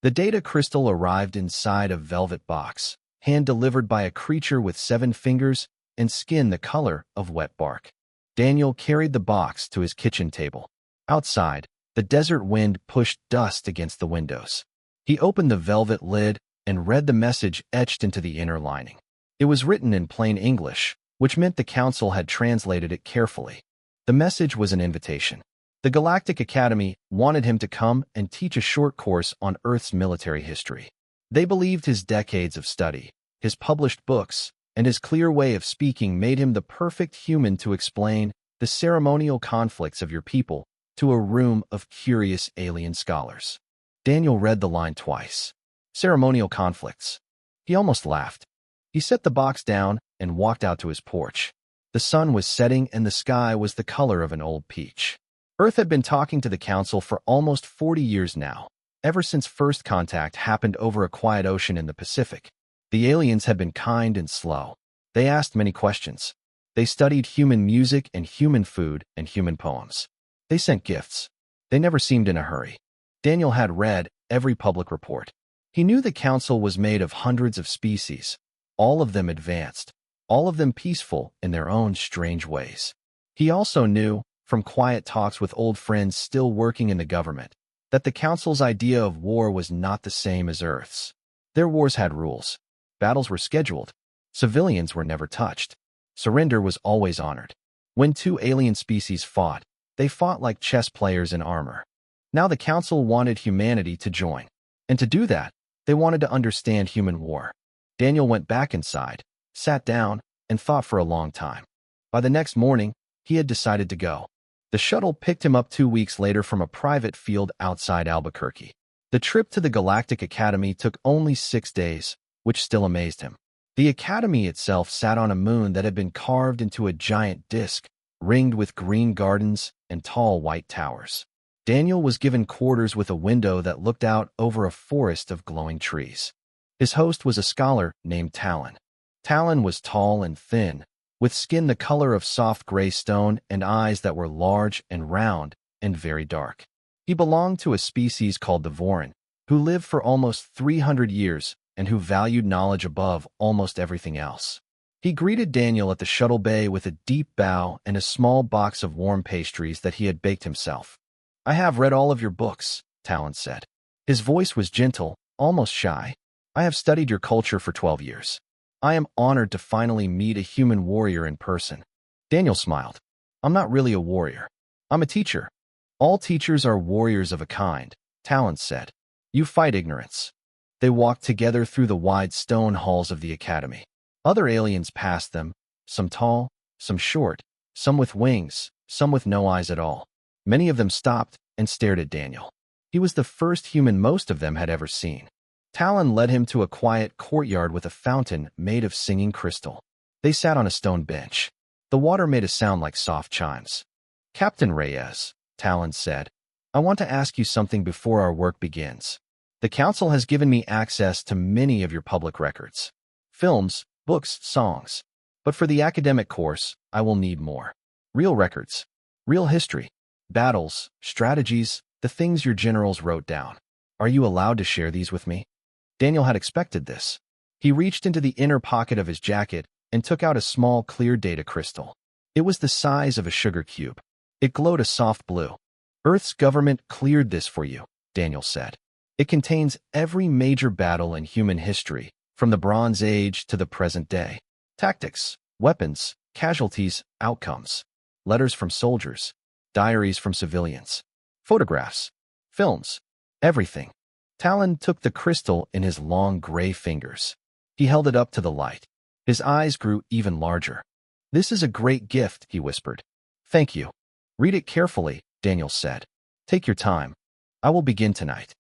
The data crystal arrived inside a velvet box, hand-delivered by a creature with 7 fingers and skin the color of wet bark. Daniel carried the box to his kitchen table. Outside, the desert wind pushed dust against the windows. He opened the velvet lid and read the message etched into the inner lining. It was written in plain English, which meant the council had translated it carefully. The message was an invitation. The Galactic Academy wanted him to come and teach a short course on Earth's military history. They believed his decades of study, his published books, and his clear way of speaking made him the perfect human to explain the ceremonial conflicts of your people to a room of curious alien scholars. Daniel read the line twice. Ceremonial conflicts. He almost laughed. He set the box down and walked out to his porch. The sun was setting and the sky was the color of an old peach. Earth had been talking to the Council for almost 40 years now, ever since first contact happened over a quiet ocean in the Pacific. The aliens had been kind and slow. They asked many questions. They studied human music and human food and human poems. They sent gifts. They never seemed in a hurry. Daniel had read every public report. He knew the Council was made of hundreds of species, all of them advanced, all of them peaceful in their own strange ways. He also knew, from quiet talks with old friends still working in the government, that the Council's idea of war was not the same as Earth's. Their wars had rules. Battles were scheduled. Civilians were never touched. Surrender was always honored. When 2 alien species fought, they fought like chess players in armor. Now the Council wanted humanity to join. And to do that, they wanted to understand human war. Daniel went back inside, sat down, and thought for a long time. By the next morning, he had decided to go. The shuttle picked him up 2 weeks later from a private field outside Albuquerque. The trip to the Galactic Academy took only 6 days, which still amazed him. The Academy itself sat on a moon that had been carved into a giant disk, ringed with green gardens and tall white towers. Daniel was given quarters with a window that looked out over a forest of glowing trees. His host was a scholar named Talon. Talon was tall and thin, with skin the color of soft gray stone and eyes that were large and round and very dark. He belonged to a species called the Vorin, who lived for almost 300 years and who valued knowledge above almost everything else. He greeted Daniel at the shuttle bay with a deep bow and a small box of warm pastries that he had baked himself. "I have read all of your books," Talon said. His voice was gentle, almost shy. "I have studied your culture for 12 years. I am honored to finally meet a human warrior in person." Daniel smiled. "I'm not really a warrior. I'm a teacher." "All teachers are warriors of a kind," Talon said. "You fight ignorance." They walked together through the wide stone halls of the Academy. Other aliens passed them, some tall, some short, some with wings, some with no eyes at all. Many of them stopped and stared at Daniel. He was the first human most of them had ever seen. Talon led him to a quiet courtyard with a fountain made of singing crystal. They sat on a stone bench. The water made a sound like soft chimes. "Captain Reyes," Talon said, "I want to ask you something before our work begins. The Council has given me access to many of your public records. Films, books, songs. But for the academic course, I will need more. Real records. Real history. Battles, strategies, the things your generals wrote down. Are you allowed to share these with me?" Daniel had expected this. He reached into the inner pocket of his jacket and took out a small clear data crystal. It was the size of a sugar cube. It glowed a soft blue. "Earth's government cleared this for you," Daniel said. "It contains every major battle in human history, from the Bronze Age to the present day. Tactics, weapons, casualties, outcomes. Letters from soldiers, diaries from civilians, photographs, films, everything." Talon took the crystal in his long gray fingers. He held it up to the light. His eyes grew even larger. "This is a great gift," he whispered. "Thank you." "Read it carefully," Daniel said. "Take your time. I will begin tonight."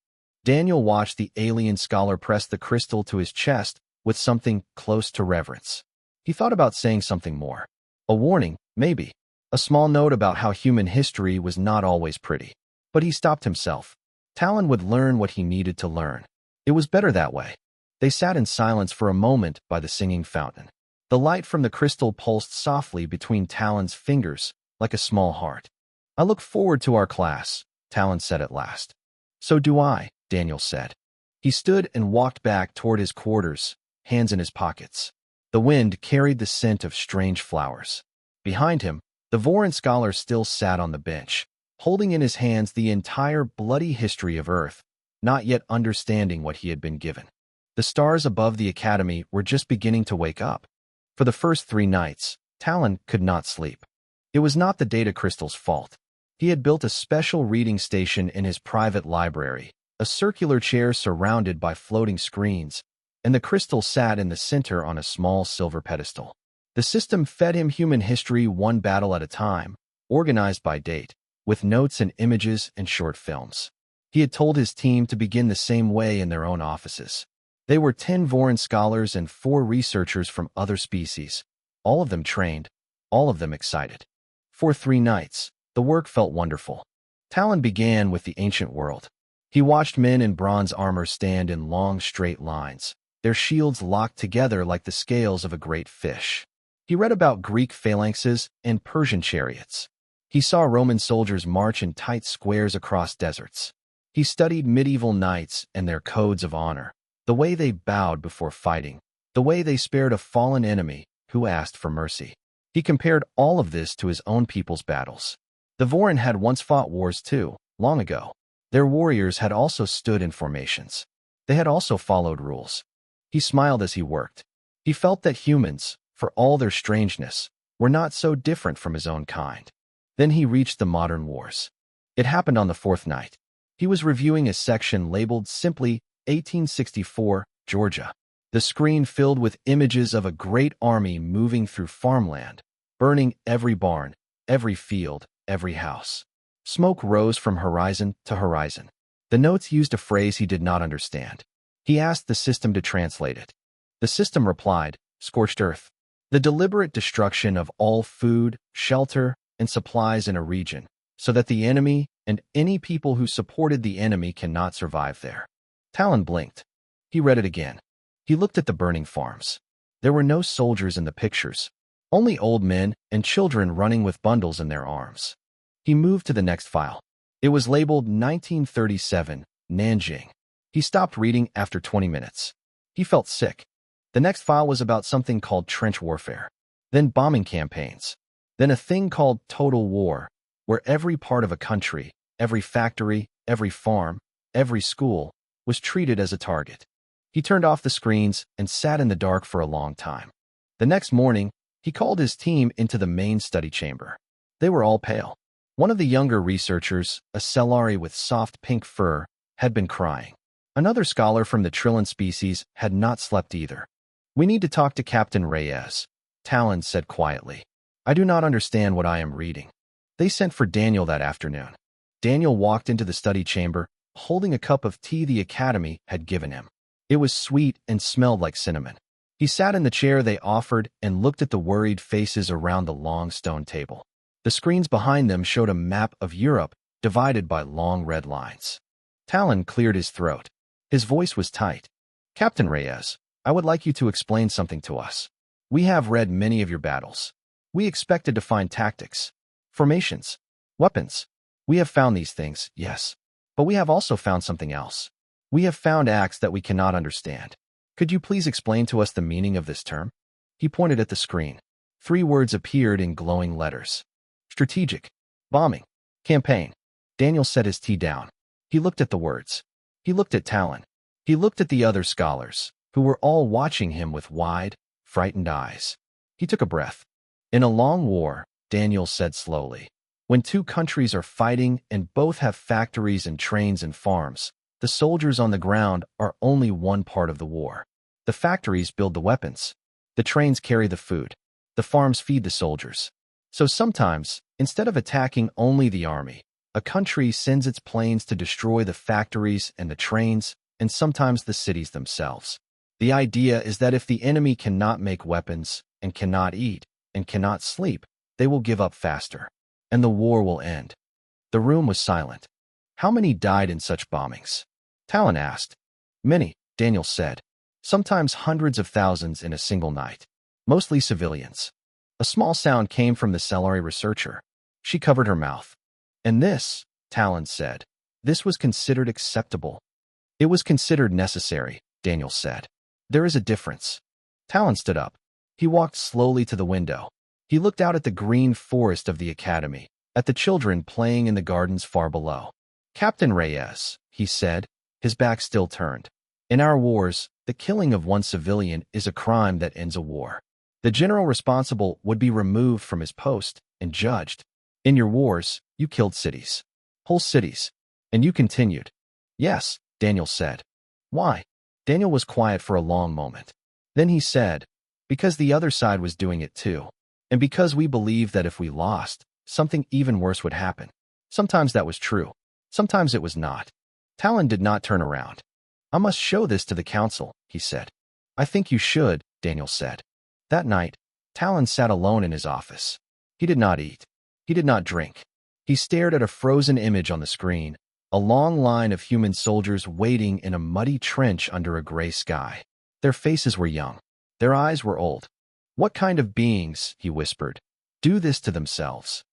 Daniel watched the alien scholar press the crystal to his chest with something close to reverence. He thought about saying something more. A warning, maybe. A small note about how human history was not always pretty. But he stopped himself. Talon would learn what he needed to learn. It was better that way. They sat in silence for a moment by the singing fountain. The light from the crystal pulsed softly between Talon's fingers like a small heart. "I look forward to our class," Talon said at last. "So do I," Daniel said. He stood and walked back toward his quarters, hands in his pockets. The wind carried the scent of strange flowers. Behind him, the Voran scholar still sat on the bench, holding in his hands the entire bloody history of Earth, not yet understanding what he had been given. The stars above the academy were just beginning to wake up. For the first 3 nights, Talon could not sleep. It was not the data crystal's fault. He had built a special reading station in his private library, a circular chair surrounded by floating screens, and the crystal sat in the center on a small silver pedestal. The system fed him human history one battle at a time, organized by date, with notes and images and short films. He had told his team to begin the same way in their own offices. They were 10 Voran scholars and 4 researchers from other species, all of them trained, all of them excited. For 3 nights, the work felt wonderful. Talon began with the ancient world. He watched men in bronze armor stand in long straight lines, their shields locked together like the scales of a great fish. He read about Greek phalanxes and Persian chariots. He saw Roman soldiers march in tight squares across deserts. He studied medieval knights and their codes of honor, the way they bowed before fighting, the way they spared a fallen enemy who asked for mercy. He compared all of this to his own people's battles. The Voran had once fought wars too, long ago. Their warriors had also stood in formations. They had also followed rules. He smiled as he worked. He felt that humans, for all their strangeness, were not so different from his own kind. Then he reached the modern wars. It happened on the 4th night. He was reviewing a section labeled simply 1864, Georgia. The screen filled with images of a great army moving through farmland, burning every barn, every field, every house. Smoke rose from horizon to horizon. The notes used a phrase he did not understand. He asked the system to translate it. The system replied, "Scorched earth. The deliberate destruction of all food, shelter, and supplies in a region, so that the enemy and any people who supported the enemy cannot survive there." Talon blinked. He read it again. He looked at the burning farms. There were no soldiers in the pictures, only old men and children running with bundles in their arms. He moved to the next file. It was labeled 1937, Nanjing. He stopped reading after 20 minutes. He felt sick. The next file was about something called trench warfare, then bombing campaigns, then a thing called total war, where every part of a country, every factory, every farm, every school, was treated as a target. He turned off the screens and sat in the dark for a long time. The next morning, he called his team into the main study chamber. They were all pale. One of the younger researchers, a Cellari with soft pink fur, had been crying. Another scholar from the Trillion species had not slept either. "We need to talk to Captain Reyes," Talon said quietly. "I do not understand what I am reading." They sent for Daniel that afternoon. Daniel walked into the study chamber, holding a cup of tea the Academy had given him. It was sweet and smelled like cinnamon. He sat in the chair they offered and looked at the worried faces around the long stone table. The screens behind them showed a map of Europe divided by long red lines. Talon cleared his throat. His voice was tight. "Captain Reyes, I would like you to explain something to us. We have read many of your battles. We expected to find tactics, formations, weapons. We have found these things, yes. But we have also found something else. We have found acts that we cannot understand. Could you please explain to us the meaning of this term?" He pointed at the screen. 3 words appeared in glowing letters. Strategic, bombing, campaign. Daniel set his tea down. He looked at the words. He looked at Talon. He looked at the other scholars, who were all watching him with wide, frightened eyes. He took a breath. "In a long war," Daniel said slowly, "when 2 countries are fighting and both have factories and trains and farms, the soldiers on the ground are only one part of the war. The factories build the weapons. The trains carry the food. The farms feed the soldiers. So sometimes, instead of attacking only the army, a country sends its planes to destroy the factories and the trains, and sometimes the cities themselves. The idea is that if the enemy cannot make weapons, and cannot eat, and cannot sleep, they will give up faster, and the war will end." The room was silent. "How many died in such bombings?" Talon asked. "Many," Daniel said. "Sometimes hundreds of thousands in a single night. Mostly civilians." A small sound came from the Cellari researcher. She covered her mouth. "And this," Talon said, "this was considered acceptable." It was considered necessary, Daniel said. There is a difference. Talon stood up. He walked slowly to the window. He looked out at the green forest of the academy, at the children playing in the gardens far below. Captain Reyes, he said, his back still turned. In our wars, the killing of one civilian is a crime that ends a war. The general responsible would be removed from his post and judged. In your wars, you killed cities. Whole cities. And you continued. Yes, Daniel said. Why? Daniel was quiet for a long moment. Then he said, because the other side was doing it too. And because we believed that if we lost, something even worse would happen. Sometimes that was true. Sometimes it was not. Talon did not turn around. I must show this to the council, he said. I think you should, Daniel said. That night, Talon sat alone in his office. He did not eat. He did not drink. He stared at a frozen image on the screen, a long line of human soldiers waiting in a muddy trench under a gray sky. Their faces were young. Their eyes were old. What kind of beings, he whispered, do this to themselves?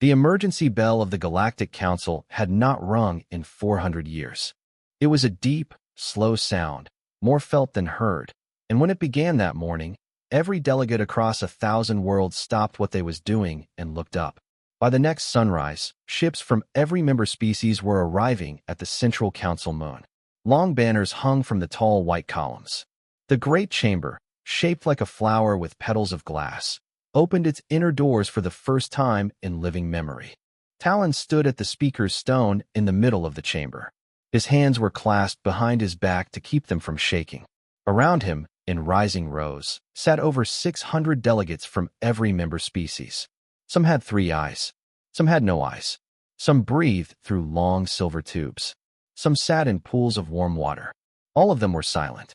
The emergency bell of the Galactic Council had not rung in 400 years. It was a deep, slow sound, more felt than heard, and when it began that morning, every delegate across 1,000 worlds stopped what they was doing and looked up. By the next sunrise, ships from every member species were arriving at the central council moon. Long banners hung from the tall white columns. The great chamber, shaped like a flower with petals of glass, opened its inner doors for the first time in living memory. Talon stood at the speaker's stone in the middle of the chamber. His hands were clasped behind his back to keep them from shaking. Around him, in rising rows, sat over 600 delegates from every member species. Some had 3 eyes. Some had no eyes. Some breathed through long silver tubes. Some sat in pools of warm water. All of them were silent.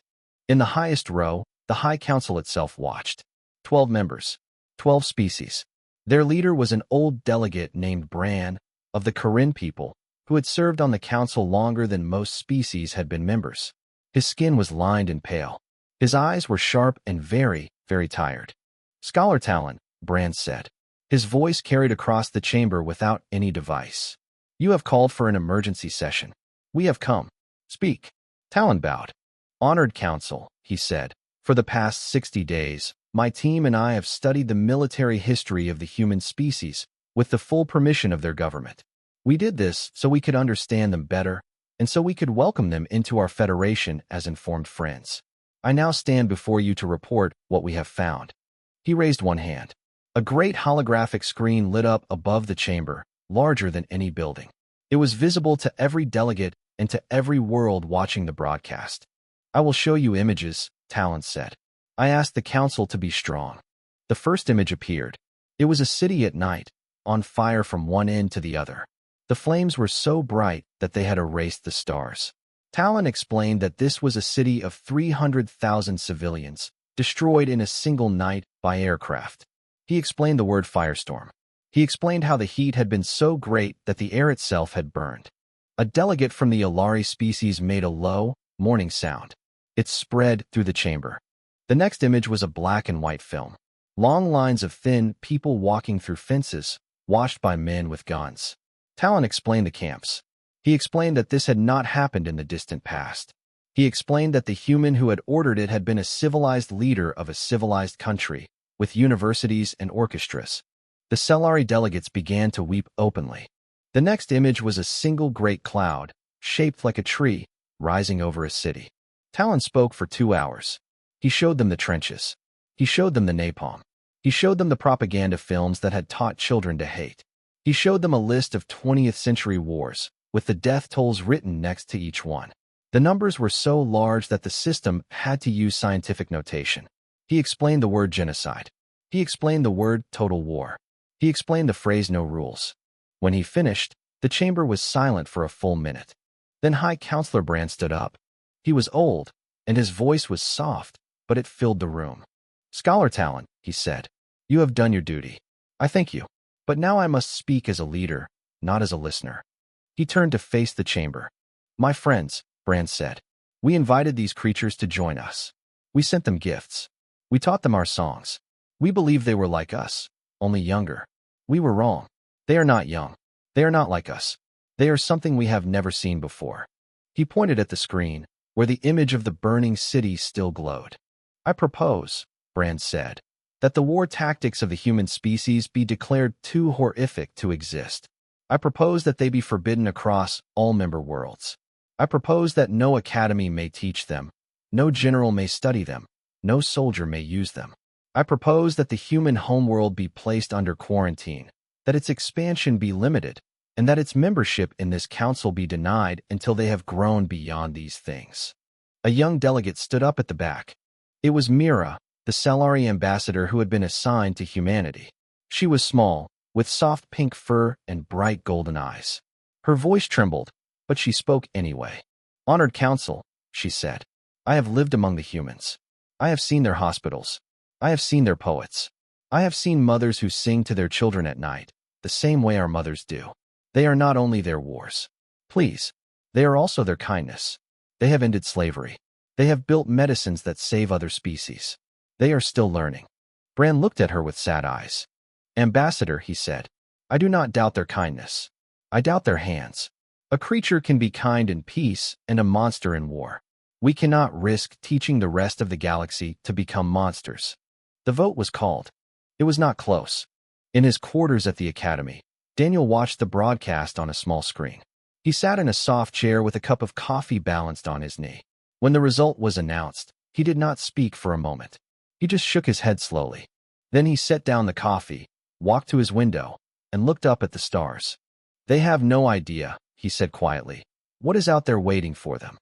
In the highest row, the High Council itself watched. 12 members. 12 species. Their leader was an old delegate named Bran, of the Karen people, who had served on the council longer than most species had been members. His skin was lined and pale. His eyes were sharp and very, very tired. Scholar Talon, Bran said. His voice carried across the chamber without any device. You have called for an emergency session. We have come. Speak. Talon bowed. Honored Council, he said. For the past 60 days, my team and I have studied the military history of the human species with the full permission of their government. We did this so we could understand them better and so we could welcome them into our federation as informed friends. I now stand before you to report what we have found. He raised one hand. A great holographic screen lit up above the chamber, larger than any building. It was visible to every delegate and to every world watching the broadcast. I will show you images, Talon said. I asked the council to be strong. The first image appeared. It was a city at night, on fire from one end to the other. The flames were so bright that they had erased the stars. Talon explained that this was a city of 300,000 civilians, destroyed in a single night by aircraft. He explained the word firestorm. He explained how the heat had been so great that the air itself had burned. A delegate from the Alari species made a low, mourning sound. It spread through the chamber. The next image was a black and white film. Long lines of thin people walking through fences, watched by men with guns. Talon explained the camps. He explained that this had not happened in the distant past. He explained that the human who had ordered it had been a civilized leader of a civilized country, with universities and orchestras. The Cellari delegates began to weep openly. The next image was a single great cloud, shaped like a tree, rising over a city. Talon spoke for 2 hours. He showed them the trenches. He showed them the napalm. He showed them the propaganda films that had taught children to hate. He showed them a list of 20th century wars, with the death tolls written next to each one. The numbers were so large that the system had to use scientific notation. He explained the word genocide. He explained the word total war. He explained the phrase no rules. When he finished, the chamber was silent for a full minute. Then High Counselor Brand stood up. He was old, and his voice was soft, but it filled the room. Scholar Talon, he said, you have done your duty. I thank you. But now I must speak as a leader, not as a listener. He turned to face the chamber. My friends, Brand said, we invited these creatures to join us. We sent them gifts. We taught them our songs. We believed they were like us, only younger. We were wrong. They are not young. They are not like us. They are something we have never seen before. He pointed at the screen, where the image of the burning city still glowed. I propose, Brand said, that the war tactics of the human species be declared too horrific to exist. I propose that they be forbidden across all member worlds. I propose that no academy may teach them, no general may study them, no soldier may use them. I propose that the human homeworld be placed under quarantine, that its expansion be limited, and that its membership in this council be denied until they have grown beyond these things. A young delegate stood up at the back. It was Mira, the Salari ambassador who had been assigned to humanity. She was small, with soft pink fur and bright golden eyes. Her voice trembled, but she spoke anyway. Honored Council, she said, I have lived among the humans. I have seen their hospitals. I have seen their poets. I have seen mothers who sing to their children at night, the same way our mothers do. They are not only their wars. Please, they are also their kindness. They have ended slavery. They have built medicines that save other species. They are still learning. Bran looked at her with sad eyes. Ambassador, he said, I do not doubt their kindness. I doubt their hands. A creature can be kind in peace and a monster in war. We cannot risk teaching the rest of the galaxy to become monsters. The vote was called. It was not close. In his quarters at the academy, Daniel watched the broadcast on a small screen. He sat in a soft chair with a cup of coffee balanced on his knee. When the result was announced, he did not speak for a moment. He just shook his head slowly. Then he set down the coffee, walked to his window, and looked up at the stars. They have no idea, he said quietly, what is out there waiting for them.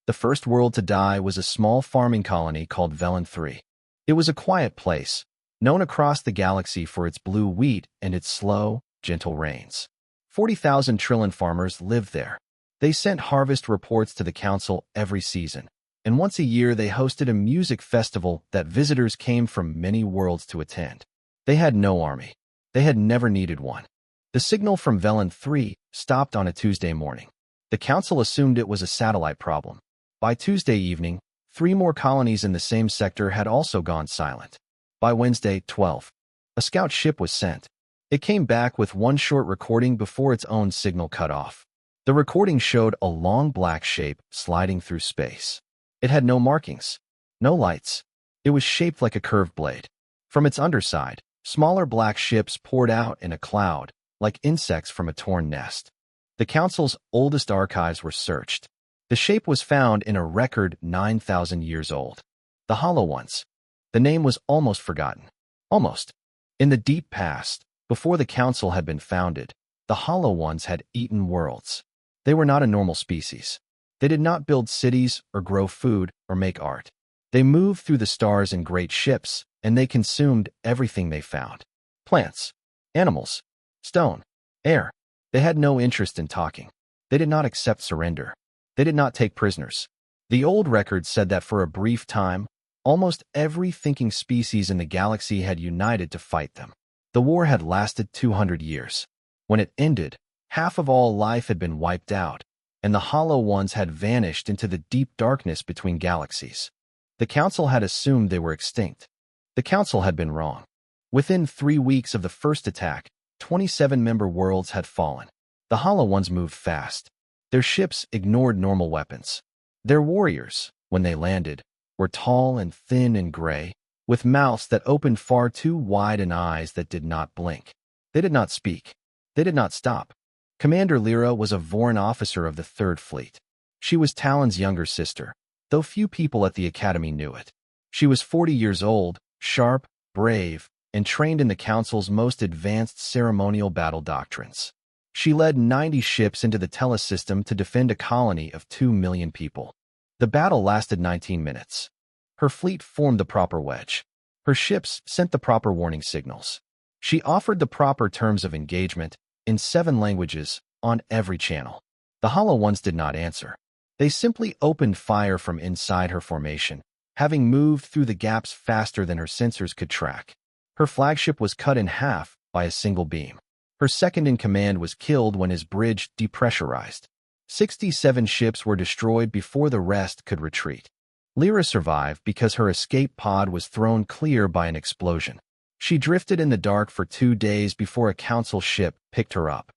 The first world to die was a small farming colony called Velen 3. It was a quiet place, known across the galaxy for its blue wheat and its slow, gentle rains. 40,000 Trillion farmers lived there. They sent harvest reports to the council every season, and once a year they hosted a music festival that visitors came from many worlds to attend. They had no army. They had never needed one. The signal from Velen 3 stopped on a Tuesday morning. The council assumed it was a satellite problem. By Tuesday evening, 3 more colonies in the same sector had also gone silent. By Wednesday, 12, a scout ship was sent. It came back with one short recording before its own signal cut off. The recording showed a long black shape sliding through space. It had no markings, no lights. It was shaped like a curved blade. From its underside, smaller black ships poured out in a cloud, like insects from a torn nest. The council's oldest archives were searched. The shape was found in a record 9,000 years old. The Hollow Ones. The name was almost forgotten. Almost. In the deep past, before the council had been founded, the Hollow Ones had eaten worlds. They were not a normal species. They did not build cities or grow food or make art. They moved through the stars in great ships, and they consumed everything they found. Plants, animals, stone, air. They had no interest in talking. They did not accept surrender. They did not take prisoners. The old record said that for a brief time, almost every thinking species in the galaxy had united to fight them. The war had lasted 200 years. When it ended, half of all life had been wiped out, and the Hollow Ones had vanished into the deep darkness between galaxies. The Council had assumed they were extinct. The Council had been wrong. Within 3 weeks of the first attack, 27 member worlds had fallen. The Hollow Ones moved fast. Their ships ignored normal weapons. Their warriors, when they landed, were tall and thin and gray, with mouths that opened far too wide and eyes that did not blink. They did not speak. They did not stop. Commander Lyra was a Voran officer of the Third Fleet. She was Talon's younger sister, though few people at the Academy knew it. She was 40 years old, sharp, brave, and trained in the Council's most advanced ceremonial battle doctrines. She led 90 ships into the Tellus system to defend a colony of 2 million people. The battle lasted 19 minutes. Her fleet formed the proper wedge. Her ships sent the proper warning signals. She offered the proper terms of engagement in 7 languages on every channel. The Hollow Ones did not answer. They simply opened fire from inside her formation, having moved through the gaps faster than her sensors could track. Her flagship was cut in half by a single beam. Her second-in-command was killed when his bridge depressurized. 67 ships were destroyed before the rest could retreat. Lyra survived because her escape pod was thrown clear by an explosion. She drifted in the dark for 2 days before a council ship picked her up.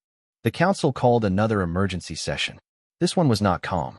The council called another emergency session. This one was not calm.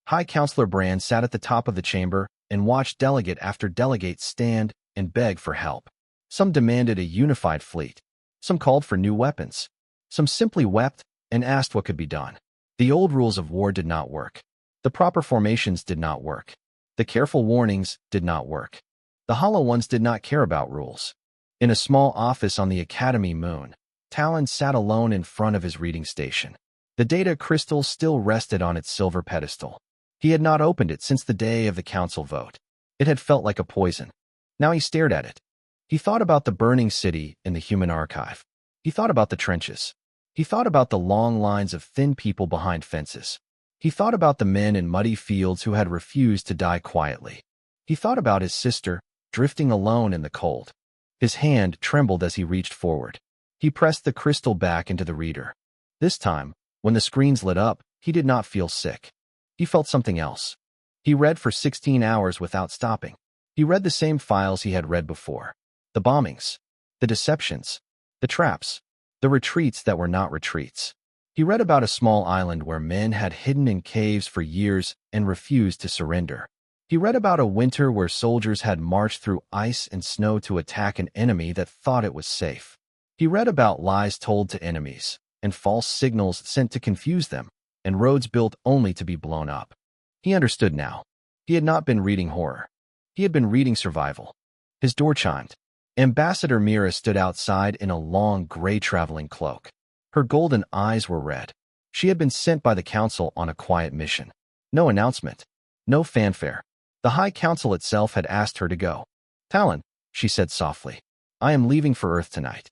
High Counselor Brand sat at the top of the chamber and watched delegate after delegate stand and beg for help. Some demanded a unified fleet. Some called for new weapons. Some simply wept and asked what could be done. The old rules of war did not work. The proper formations did not work. The careful warnings did not work. The hollow ones did not care about rules. In a small office on the Academy moon, Talon sat alone in front of his reading station. The data crystal still rested on its silver pedestal. He had not opened it since the day of the council vote. It had felt like a poison. Now he stared at it. He thought about the burning city in the human archive. He thought about the trenches. He thought about the long lines of thin people behind fences. He thought about the men in muddy fields who had refused to die quietly. He thought about his sister, drifting alone in the cold. His hand trembled as he reached forward. He pressed the crystal back into the reader. This time, when the screens lit up, he did not feel sick. He felt something else. He read for 16 hours without stopping. He read the same files he had read before. The bombings, the deceptions, the traps, the retreats that were not retreats. He read about a small island where men had hidden in caves for years and refused to surrender. He read about a winter where soldiers had marched through ice and snow to attack an enemy that thought it was safe. He read about lies told to enemies, and false signals sent to confuse them, and roads built only to be blown up. He understood now. He had not been reading horror. He had been reading survival. His door chimed. Ambassador Mira stood outside in a long gray traveling cloak. Her golden eyes were red. She had been sent by the council on a quiet mission. No announcement. No fanfare. The High Council itself had asked her to go. Talon, she said softly, I am leaving for Earth tonight.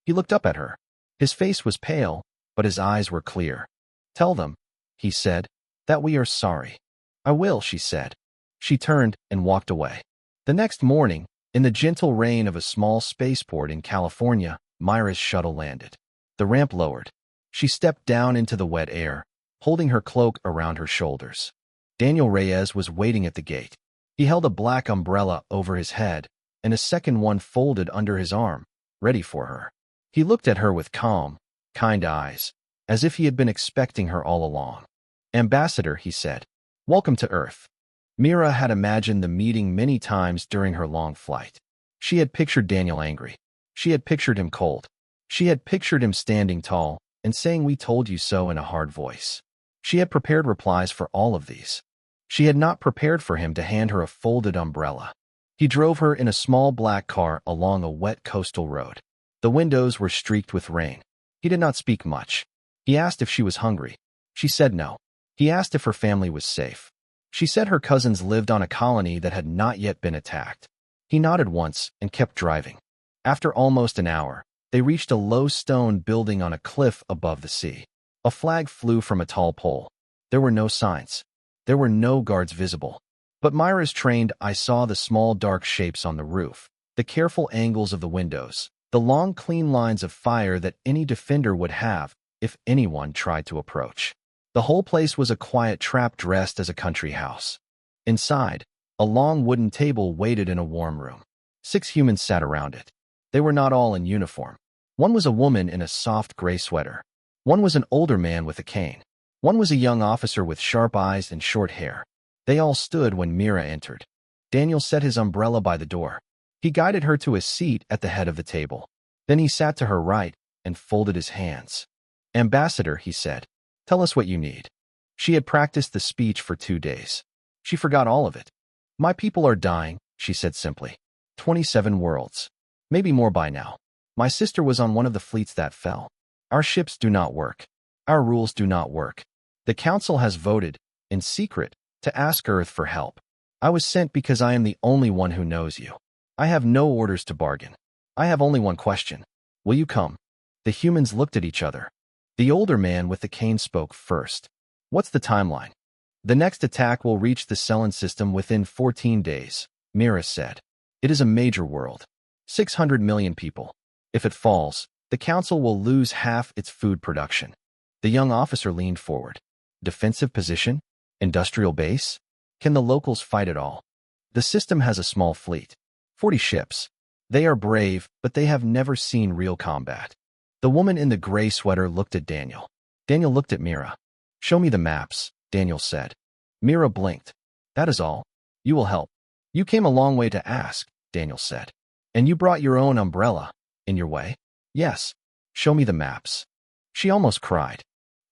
He looked up at her. His face was pale, but his eyes were clear. Tell them, he said, that we are sorry. I will, she said. She turned and walked away. The next morning, in the gentle rain of a small spaceport in California, Myra's shuttle landed. The ramp lowered. She stepped down into the wet air, holding her cloak around her shoulders. Daniel Reyes was waiting at the gate. He held a black umbrella over his head and a second one folded under his arm, ready for her. He looked at her with calm, kind eyes, as if he had been expecting her all along. Ambassador, he said, welcome to Earth. Mira had imagined the meeting many times during her long flight. She had pictured Daniel angry. She had pictured him cold. She had pictured him standing tall and saying we told you so in a hard voice. She had prepared replies for all of these. She had not prepared for him to hand her a folded umbrella. He drove her in a small black car along a wet coastal road. The windows were streaked with rain. He did not speak much. He asked if she was hungry. She said no. He asked if her family was safe. She said her cousins lived on a colony that had not yet been attacked. He nodded once and kept driving. After almost an hour, they reached a low stone building on a cliff above the sea. A flag flew from a tall pole. There were no signs. There were no guards visible. But Myra's trained eye saw the small dark shapes on the roof, the careful angles of the windows, the long clean lines of fire that any defender would have if anyone tried to approach. The whole place was a quiet trap dressed as a country house. Inside, a long wooden table waited in a warm room. 6 humans sat around it. They were not all in uniform. One was a woman in a soft gray sweater. One was an older man with a cane. One was a young officer with sharp eyes and short hair. They all stood when Mira entered. Daniel set his umbrella by the door. He guided her to a seat at the head of the table. Then he sat to her right and folded his hands. Ambassador, he said, tell us what you need. She had practiced the speech for 2 days. She forgot all of it. My people are dying, she said simply. 27 worlds. Maybe more by now. My sister was on one of the fleets that fell. Our ships do not work. Our rules do not work. The Council has voted, in secret, to ask Earth for help. I was sent because I am the only one who knows you. I have no orders to bargain. I have only one question. Will you come? The humans looked at each other. The older man with the cane spoke first. What's the timeline? The next attack will reach the Selene system within 14 days, Mira said. It is a major world. 600 million people. If it falls, the Council will lose half its food production. The young officer leaned forward. Defensive position? Industrial base? Can the locals fight at all? The system has a small fleet. 40 ships. They are brave, but they have never seen real combat. The woman in the gray sweater looked at Daniel. Daniel looked at Mira. Show me the maps, Daniel said. Mira blinked. That is all. You will help. You came a long way to ask, Daniel said. And you brought your own umbrella. In your way? Yes. Show me the maps. She almost cried.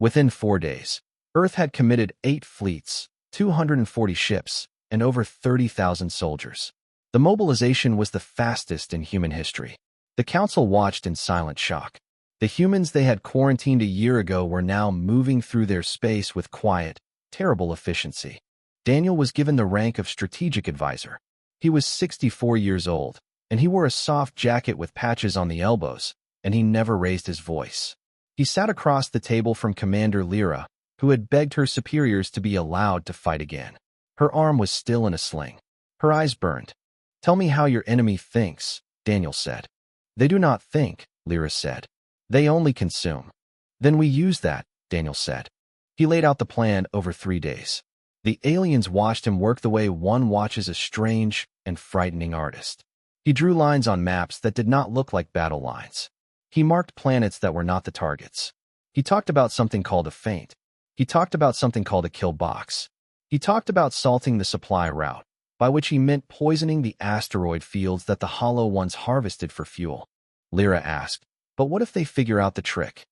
Within 4 days, Earth had committed 8 fleets, 240 ships, and over 30,000 soldiers. The mobilization was the fastest in human history. The Council watched in silent shock. The humans they had quarantined a year ago were now moving through their space with quiet, terrible efficiency. Daniel was given the rank of strategic advisor. He was 64 years old, and he wore a soft jacket with patches on the elbows, and he never raised his voice. He sat across the table from Commander Lyra, who had begged her superiors to be allowed to fight again. Her arm was still in a sling. Her eyes burned. Tell me how your enemy thinks, Daniel said. They do not think, Lyra said. They only consume. Then we use that, Daniel said. He laid out the plan over 3 days. The aliens watched him work the way one watches a strange and frightening artist. He drew lines on maps that did not look like battle lines. He marked planets that were not the targets. He talked about something called a feint. He talked about something called a kill box. He talked about salting the supply route, by which he meant poisoning the asteroid fields that the Hollow Ones harvested for fuel. Lyra asked, but what if they figure out the trick?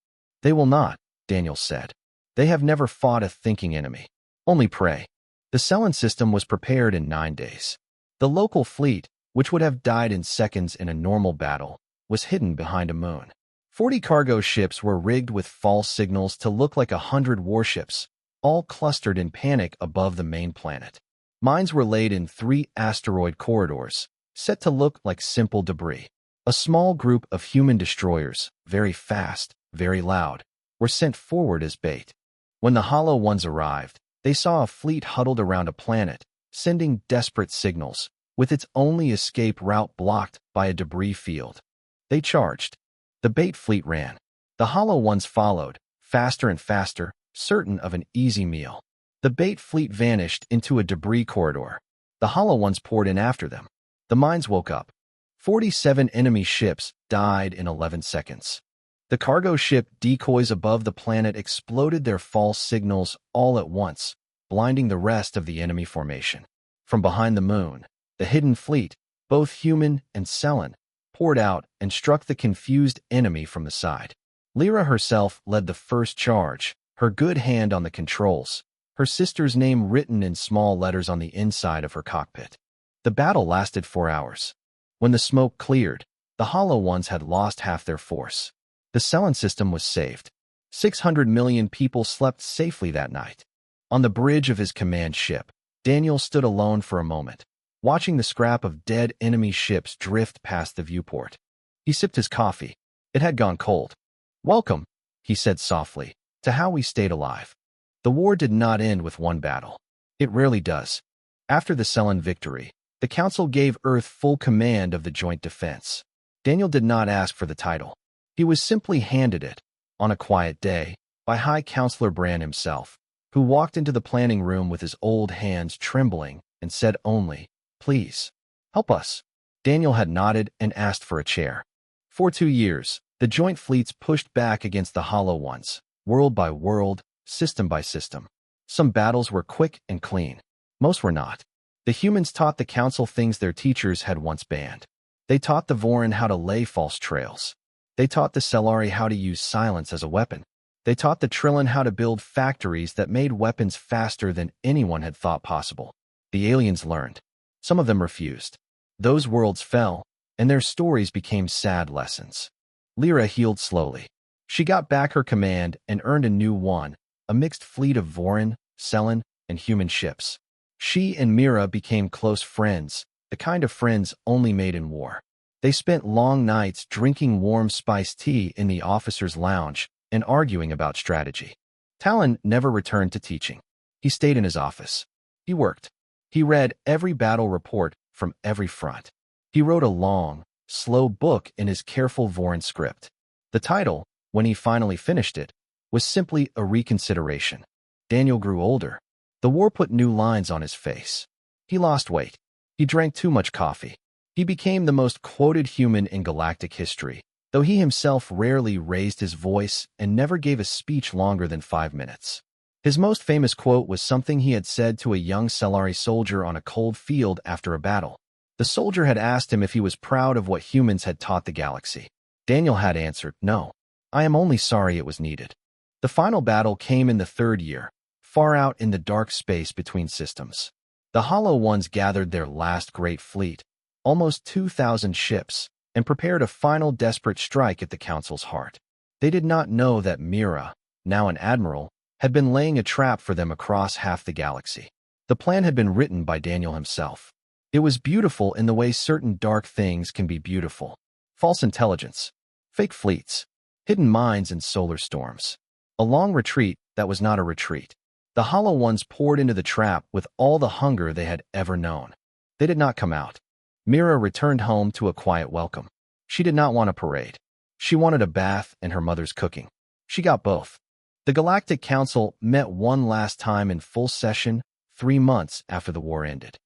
They will not, Daniel said. They have never fought a thinking enemy. Only prey. The Selene system was prepared in 9 days. The local fleet, which would have died in seconds in a normal battle, was hidden behind a moon. 40 cargo ships were rigged with false signals to look like 100 warships, all clustered in panic above the main planet. Mines were laid in 3 asteroid corridors, set to look like simple debris. A small group of human destroyers, very fast, very loud, were sent forward as bait. When the Hollow Ones arrived, they saw a fleet huddled around a planet, sending desperate signals, with its only escape route blocked by a debris field. They charged. The bait fleet ran. The Hollow Ones followed, faster and faster, certain of an easy meal. The bait fleet vanished into a debris corridor. The Hollow Ones poured in after them. The mines woke up. 47 enemy ships died in 11 seconds. The cargo ship decoys above the planet exploded their false signals all at once, blinding the rest of the enemy formation. From behind the moon, the hidden fleet, both human and Selene, poured out and struck the confused enemy from the side. Lyra herself led the first charge, her good hand on the controls, her sister's name written in small letters on the inside of her cockpit. The battle lasted 4 hours. When the smoke cleared, the Hollow Ones had lost half their force. The Selene system was saved. 600 million people slept safely that night. On the bridge of his command ship, Daniel stood alone for a moment, watching the scrap of dead enemy ships drift past the viewport. He sipped his coffee. It had gone cold. Welcome, he said softly, to how we stayed alive. The war did not end with one battle. It rarely does. After the Selene victory, the Council gave Earth full command of the joint defense. Daniel did not ask for the title. He was simply handed it, on a quiet day, by High Counselor Bran himself, who walked into the planning room with his old hands trembling and said only, "Please, help us." Daniel had nodded and asked for a chair. For 2 years, the joint fleets pushed back against the Hollow Ones, world by world, system by system. Some battles were quick and clean. Most were not. The humans taught the Council things their teachers had once banned. They taught the Vorin how to lay false trails. They taught the Cellari how to use silence as a weapon. They taught the Trillian how to build factories that made weapons faster than anyone had thought possible. The aliens learned. Some of them refused. Those worlds fell, and their stories became sad lessons. Lyra healed slowly. She got back her command and earned a new one, a mixed fleet of Vorin, Selene, and human ships. She and Mira became close friends, the kind of friends only made in war. They spent long nights drinking warm spiced tea in the officers' lounge and arguing about strategy. Talon never returned to teaching. He stayed in his office. He worked. He read every battle report from every front. He wrote a long, slow book in his careful Vorin script. The title, when he finally finished it, was simply a reconsideration. Daniel grew older. The war put new lines on his face. He lost weight. He drank too much coffee. He became the most quoted human in galactic history, though he himself rarely raised his voice and never gave a speech longer than 5 minutes. His most famous quote was something he had said to a young Cellari soldier on a cold field after a battle. The soldier had asked him if he was proud of what humans had taught the galaxy. Daniel had answered, "No. I am only sorry it was needed." The final battle came in the third year, far out in the dark space between systems. The Hollow Ones gathered their last great fleet, almost 2,000 ships, and prepared a final desperate strike at the Council's heart. They did not know that Mira, now an admiral, had been laying a trap for them across half the galaxy. The plan had been written by Daniel himself. It was beautiful in the way certain dark things can be beautiful. False intelligence, fake fleets, hidden mines and solar storms. A long retreat that was not a retreat. The Hollow Ones poured into the trap with all the hunger they had ever known. They did not come out. Mira returned home to a quiet welcome. She did not want a parade. She wanted a bath and her mother's cooking. She got both. The Galactic Council met one last time in full session 3 months after the war ended.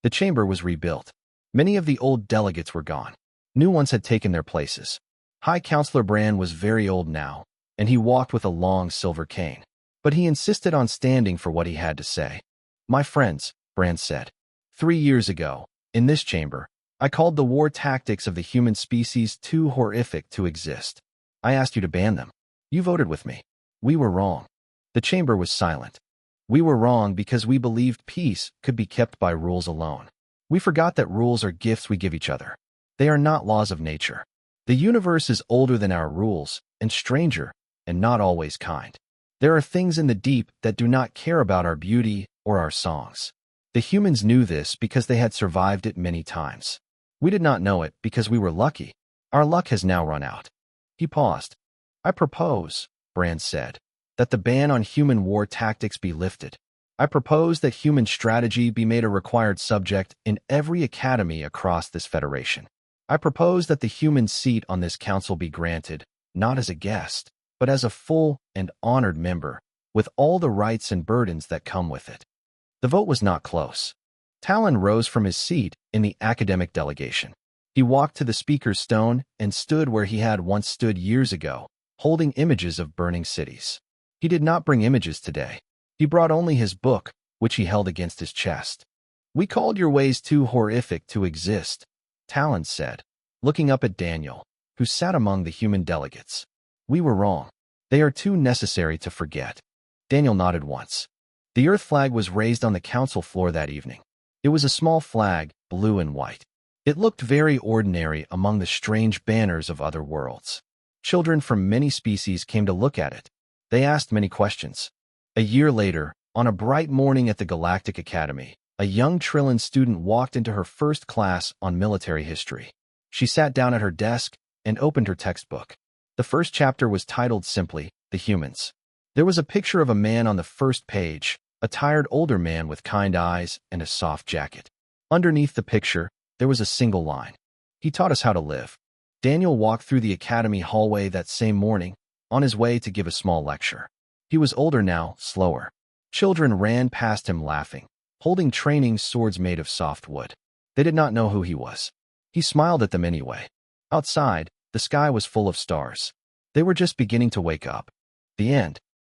The chamber was rebuilt. Many of the old delegates were gone. New ones had taken their places. High Counselor Brand was very old now, and he walked with a long silver cane. But he insisted on standing for what he had to say. "My friends," Brand said, "3 years ago, in this chamber, I called the war tactics of the human species too horrific to exist. I asked you to ban them. You voted with me. We were wrong." The chamber was silent. We were wrong because we believed peace could be kept by rules alone. We forgot that rules are gifts we give each other. They are not laws of nature. The universe is older than our rules, and stranger, and not always kind. There are things in the deep that do not care about our beauty or our songs. The humans knew this because they had survived it many times. We did not know it because we were lucky. Our luck has now run out. He paused. "I propose," Brand said, "that the ban on human war tactics be lifted. I propose that human strategy be made a required subject in every academy across this federation. I propose that the human seat on this council be granted, not as a guest, but as a full and honored member, with all the rights and burdens that come with it." The vote was not close. Talon rose from his seat in the academic delegation. He walked to the speaker's stone and stood where he had once stood years ago, holding images of burning cities. He did not bring images today. He brought only his book, which he held against his chest. "We called your ways too horrific to exist," Talon said, looking up at Daniel, who sat among the human delegates. "We were wrong. They are too necessary to forget." Daniel nodded once. The Earth flag was raised on the council floor that evening. It was a small flag, blue and white. It looked very ordinary among the strange banners of other worlds. Children from many species came to look at it. They asked many questions. A year later, on a bright morning at the Galactic Academy, a young Trillian student walked into her first class on military history. She sat down at her desk and opened her textbook. The first chapter was titled simply, "The Humans." There was a picture of a man on the first page, a tired older man with kind eyes and a soft jacket. Underneath the picture, there was a single line. "He taught us how to live." Daniel walked through the academy hallway that same morning, on his way to give a small lecture. He was older now, slower. Children ran past him laughing, holding training swords made of soft wood. They did not know who he was. He smiled at them anyway. Outside, the sky was full of stars. They were just beginning to wake up. The end.